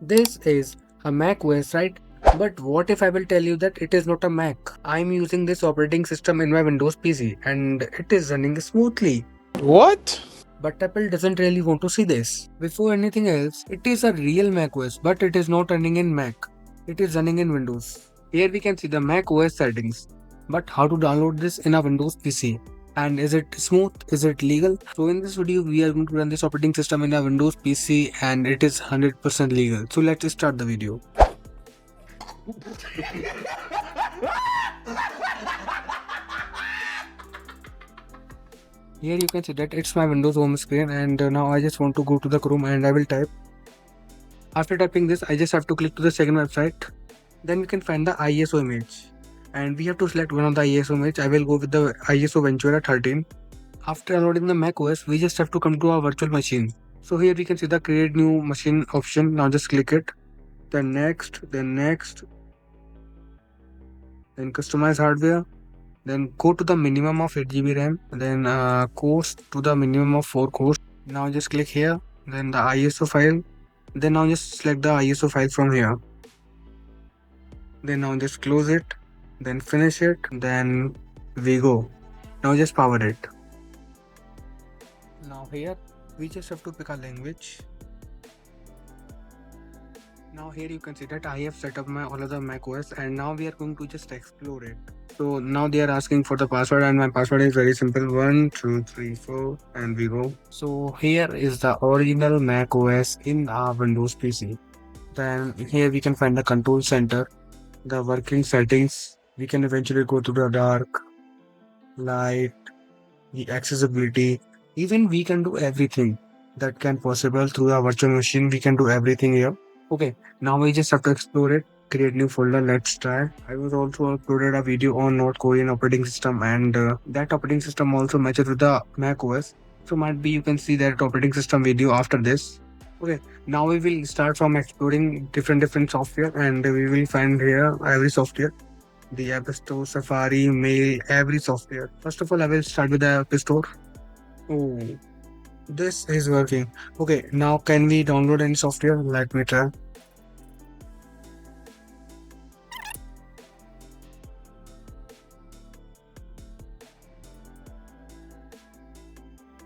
This is a Mac OS, right? But what if I will tell you that it is not a Mac? I'm using this operating system in my Windows PC and it is running smoothly. What? But Apple doesn't really want to see this. Before anything else, it is a real Mac OS, but it is not running in Mac. It is running in Windows. Here we can see the Mac OS settings. But how to download this in a Windows PC? And is it smooth? Is it legal? So in this video, we are going to run this operating system in a Windows PC and it is 100% legal. So let's start the video. Here you can see that it's my Windows home screen and now I just want to go to the Chrome and I will type. After typing this, I just have to click to the second website. Then we can find the ISO image. And we have to select one of the ISO image. I will go with the ISO Ventura 13. After downloading the Mac OS, we just have to come to our virtual machine. So here we can see the create new machine option. Now just click it. Then next, then customize hardware. Then go to the minimum of 8 GB RAM. Then cores to the minimum of 4 cores. Now just click here. Then the ISO file. Then now just select the ISO file from here. Then now just close it. Then finish it. Then we go. Now just power it. Now here we just have to pick a language. Now here you can see that I have set up my all of the Mac OS and now we are going to just explore it. So now they are asking for the password and my password is very simple, 1 2 3 4 and we go. So here is the original Mac OS in our Windows PC. Then here we can find the control center, the working settings. We can eventually go to the dark, light, the accessibility. Even we can do everything that can possible through a virtual machine. We can do everything here. Okay, now we just have to explore it. Create new folder. Let's try. I was also uploaded a video on North Korean operating system, and that operating system also matches with the Mac OS. So might be you can see that operating system video after this. Okay, now we will start from exploring different software, and we will find here every software. The App Store, Safari, Mail, every software. First of all, I will start with the App Store. Oh, this is working. Okay, now can we download any software? Let me try.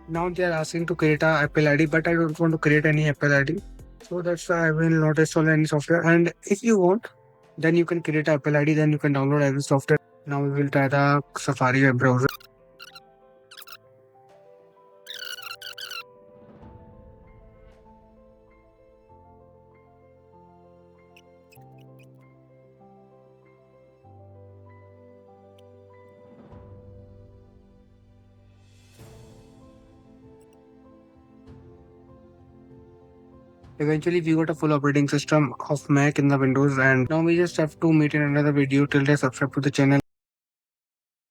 Now they are asking to create a Apple ID, but I don't want to create any Apple ID. So that's why I will not install any software. And if you want, then you can create a Apple ID, then you can download every software. Now we will try the Safari web browser. Eventually, we got a full operating system of Mac in the Windows, and now we just have to meet in another video. Till then, subscribe to the channel.